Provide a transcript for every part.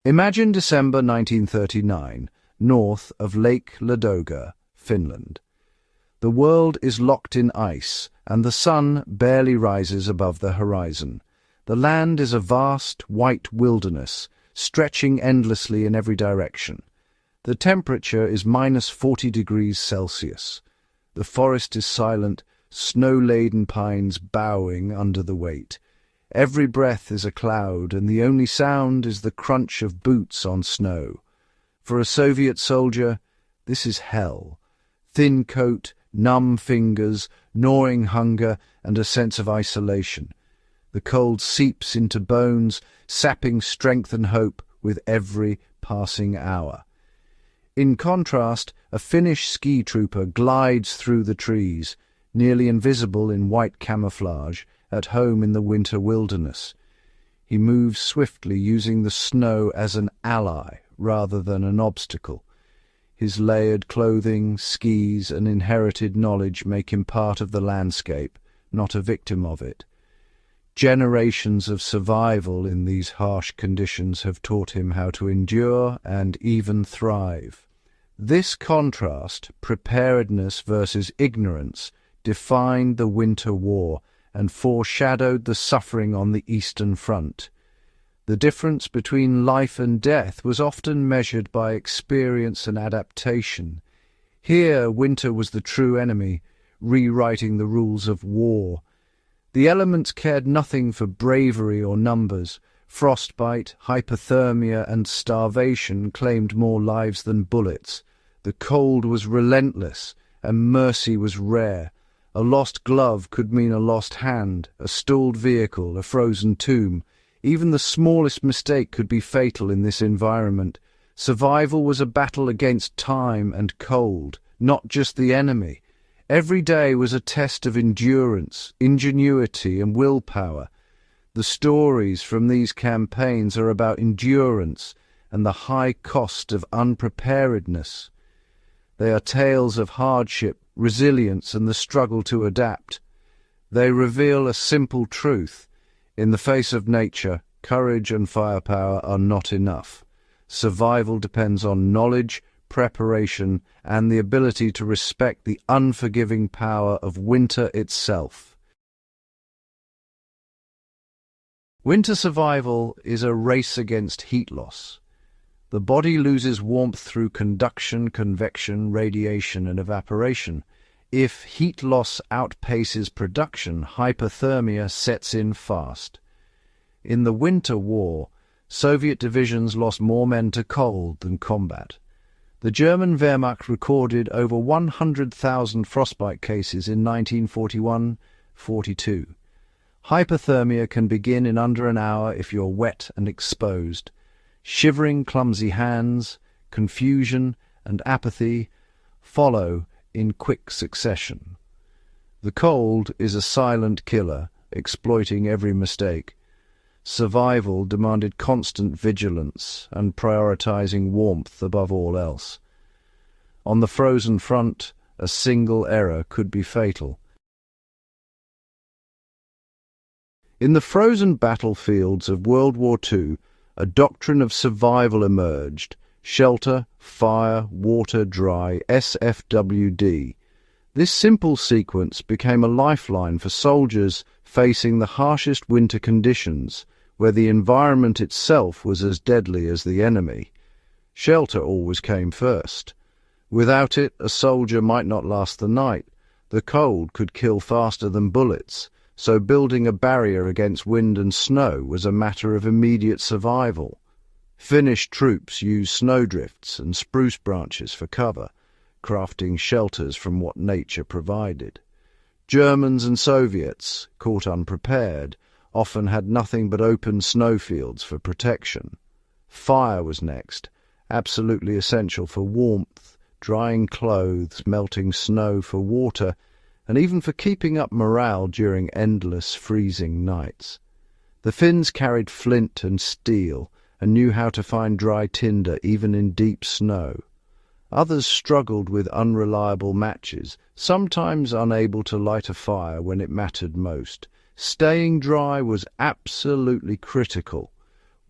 Imagine December 1939, north of Lake Ladoga, Finland. The world is locked in ice, and the sun barely rises above the horizon. The land is a vast, white wilderness, stretching endlessly in every direction. The temperature is -40 degrees Celsius. The forest is silent, snow-laden pines bowing under the weight. Every breath is a cloud, and the only sound is the crunch of boots on snow. For a Soviet soldier, this is hell. Thin coat, numb fingers, gnawing hunger, and a sense of isolation. The cold seeps into bones, sapping strength and hope with every passing hour. In contrast, a Finnish ski trooper glides through the trees, nearly invisible in white camouflage, at home in the winter wilderness. He moves swiftly, using the snow as an ally rather than an obstacle. His layered clothing, skis, and inherited knowledge make him part of the landscape, not a victim of it. Generations of survival in these harsh conditions have taught him how to endure and even thrive. This contrast, preparedness versus ignorance, defined the Winter War and foreshadowed the suffering on the Eastern Front. The difference between life and death was often measured by experience and adaptation. Here, winter was the true enemy, rewriting the rules of war. The elements cared nothing for bravery or numbers. Frostbite, hypothermia, and starvation claimed more lives than bullets. The cold was relentless, and mercy was rare. A lost glove could mean a lost hand, a stalled vehicle, a frozen tomb. Even the smallest mistake could be fatal in this environment. Survival was a battle against time and cold, not just the enemy. Every day was a test of endurance, ingenuity, and willpower. The stories from these campaigns are about endurance and the high cost of unpreparedness. They are tales of hardship, resilience, and the struggle to adapt. They reveal a simple truth. In the face of nature, courage and firepower are not enough. Survival depends on knowledge, preparation, and the ability to respect the unforgiving power of winter itself. Winter survival is a race against heat loss. The body loses warmth through conduction, convection, radiation, and evaporation. If heat loss outpaces production, hypothermia sets in fast. In the Winter War, Soviet divisions lost more men to cold than combat. The German Wehrmacht recorded over 100,000 frostbite cases in 1941-42. Hypothermia can begin in under an hour if you're wet and exposed. Shivering, clumsy hands, confusion, and apathy follow in quick succession. The cold is a silent killer, exploiting every mistake. Survival demanded constant vigilance and prioritizing warmth above all else. On the frozen front, a single error could be fatal. In the frozen battlefields of World War II, a doctrine of survival emerged: shelter, fire, water, dry, SFWD. This simple sequence became a lifeline for soldiers facing the harshest winter conditions, where the environment itself was as deadly as the enemy. Shelter always came first. Without it, a soldier might not last the night. The cold could kill faster than bullets, so building a barrier against wind and snow was a matter of immediate survival. Finnish troops used snowdrifts and spruce branches for cover, crafting shelters from what nature provided. Germans and Soviets, caught unprepared, often had nothing but open snowfields for protection. Fire was next, absolutely essential for warmth, drying clothes, melting snow for water, and even for keeping up morale during endless freezing nights. The Finns carried flint and steel and knew how to find dry tinder even in deep snow. Others struggled with unreliable matches, sometimes unable to light a fire when it mattered most. Staying dry was absolutely critical.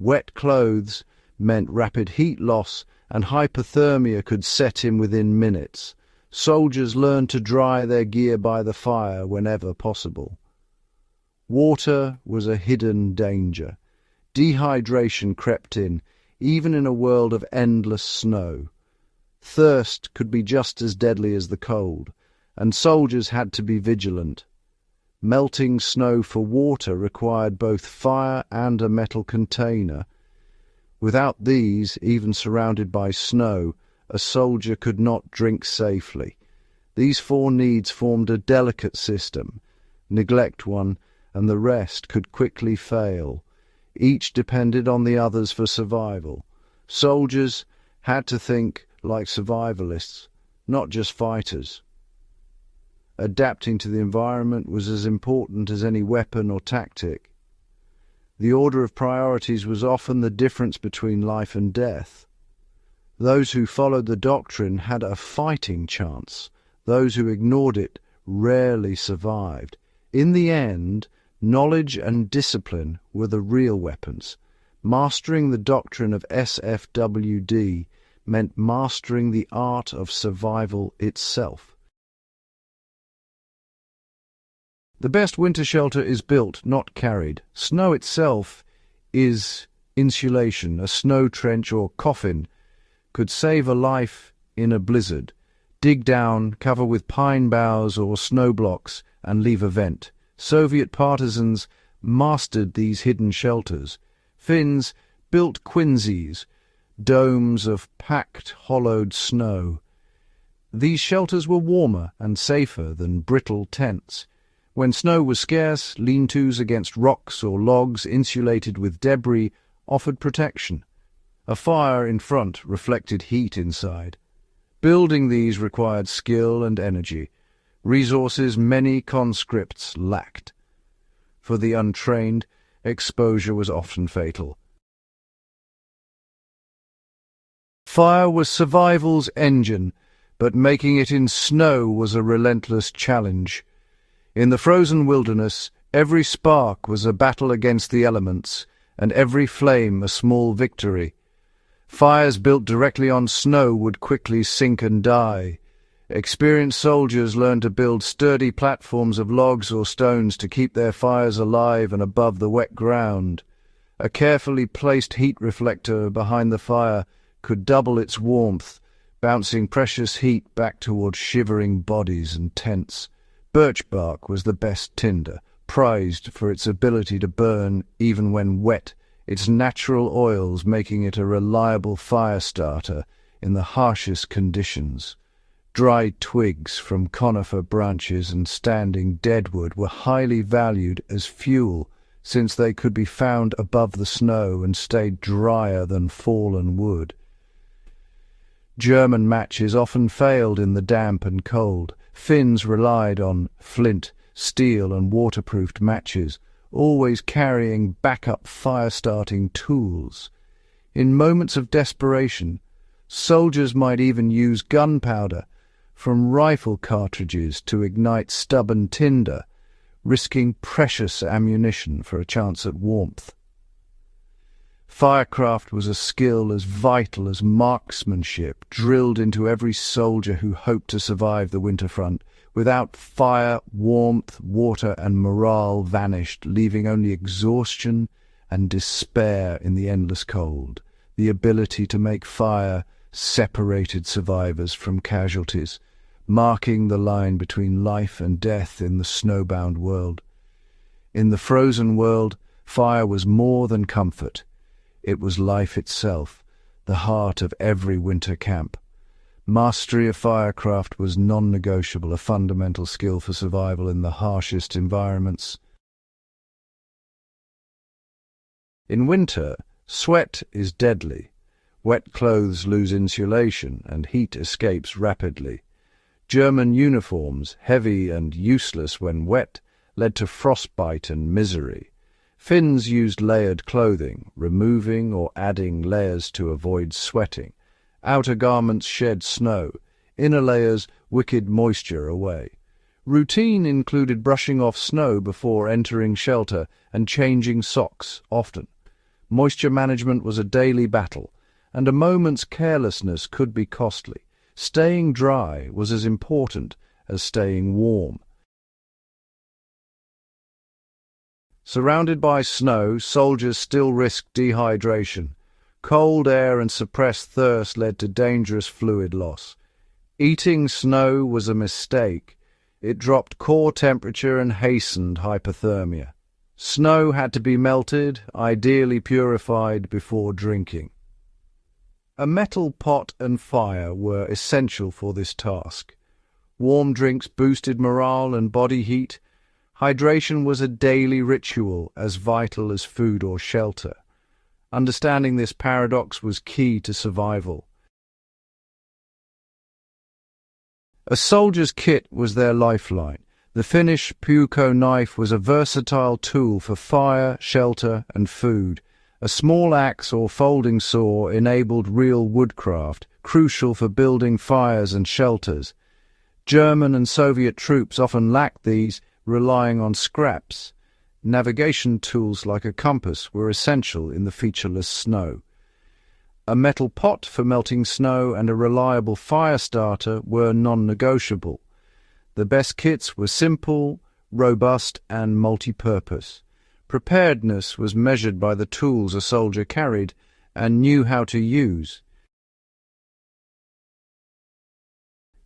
Wet clothes meant rapid heat loss, and hypothermia could set in within minutes. Soldiers learned to dry their gear by the fire whenever possible. Water was a hidden danger. Dehydration crept in, even in a world of endless snow. Thirst could be just as deadly as the cold, and soldiers had to be vigilant. Melting snow for water required both fire and a metal container. Without these, even surrounded by snow, a soldier could not drink safely. These four needs formed a delicate system. Neglect one, and the rest could quickly fail. Each depended on the others for survival. Soldiers had to think like survivalists, not just fighters. Adapting to the environment was as important as any weapon or tactic. The order of priorities was often the difference between life and death. Those who followed the doctrine had a fighting chance. Those who ignored it rarely survived. In the end, knowledge and discipline were the real weapons. Mastering the doctrine of SFWD meant mastering the art of survival itself. The best winter shelter is built, not carried. Snow itself is insulation. A snow trench or coffin could save a life in a blizzard. Dig down, cover with pine boughs or snow blocks, and leave a vent. Soviet partisans mastered these hidden shelters. Finns built quinzes, domes of packed, hollowed snow. These shelters were warmer and safer than brittle tents. When snow was scarce, lean-tos against rocks or logs insulated with debris offered protection. A fire in front reflected heat inside. Building these required skill and energy, resources many conscripts lacked. For the untrained, exposure was often fatal. Fire was survival's engine, but making it in snow was a relentless challenge. In the frozen wilderness, every spark was a battle against the elements, and every flame a small victory. Fires built directly on snow would quickly sink and die. Experienced soldiers learned to build sturdy platforms of logs or stones to keep their fires alive and above the wet ground. A carefully placed heat reflector behind the fire could double its warmth, bouncing precious heat back toward shivering bodies and tents. Birch bark was the best tinder, prized for its ability to burn even when wet, its natural oils making it a reliable fire starter in the harshest conditions. Dried twigs from conifer branches and standing deadwood were highly valued as fuel, since they could be found above the snow and stayed drier than fallen wood. German matches often failed in the damp and cold. Finns relied on flint, steel and waterproofed matches, always carrying backup fire-starting tools. In moments of desperation, soldiers might even use gunpowder from rifle cartridges to ignite stubborn tinder, risking precious ammunition for a chance at warmth. Firecraft was a skill as vital as marksmanship, drilled into every soldier who hoped to survive the winter front. Without fire, warmth, water, and morale vanished, leaving only exhaustion and despair in the endless cold. The ability to make fire separated survivors from casualties, marking the line between life and death in the snowbound world. In the frozen world, fire was more than comfort. It was life itself, the heart of every winter camp. Mastery of firecraft was non-negotiable, a fundamental skill for survival in the harshest environments. In winter, sweat is deadly. Wet clothes lose insulation, and heat escapes rapidly. German uniforms, heavy and useless when wet, led to frostbite and misery. Finns used layered clothing, removing or adding layers to avoid sweating. Outer garments shed snow, inner layers wicked moisture away. Routine included brushing off snow before entering shelter and changing socks often. Moisture management was a daily battle, and a moment's carelessness could be costly. Staying dry was as important as staying warm. Surrounded by snow, soldiers still risked dehydration. Cold air and suppressed thirst led to dangerous fluid loss. Eating snow was a mistake. It dropped core temperature and hastened hypothermia. Snow had to be melted, ideally purified, before drinking. A metal pot and fire were essential for this task. Warm drinks boosted morale and body heat. Hydration was a daily ritual, as vital as food or shelter. Understanding this paradox was key to survival. A soldier's kit was their lifeline. The Finnish puukko knife was a versatile tool for fire, shelter, and food. A small axe or folding saw enabled real woodcraft, crucial for building fires and shelters. German and Soviet troops often lacked these, relying on scraps. Navigation tools like a compass were essential in the featureless snow. A metal pot for melting snow and a reliable fire starter were non-negotiable. The best kits were simple, robust, and multi-purpose. Preparedness was measured by the tools a soldier carried and knew how to use.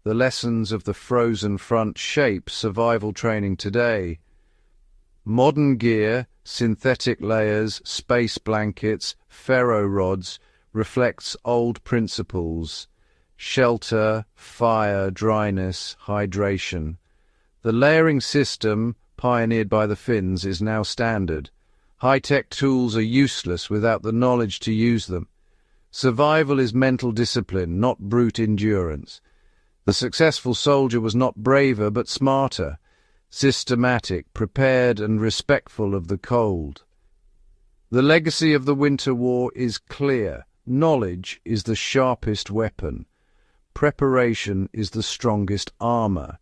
The lessons of the frozen front shape survival training today. Modern gear, synthetic layers, space blankets, ferro rods, reflects old principles: shelter, fire, dryness, hydration. The layering system, pioneered by the Finns, is now standard. High-tech tools are useless without the knowledge to use them. Survival is mental discipline, not brute endurance. The successful soldier was not braver but smarter, systematic, prepared, and respectful of the cold. The legacy of the Winter War is clear. Knowledge is the sharpest weapon. Preparation is the strongest armor.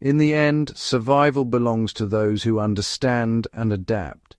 In the end, survival belongs to those who understand and adapt.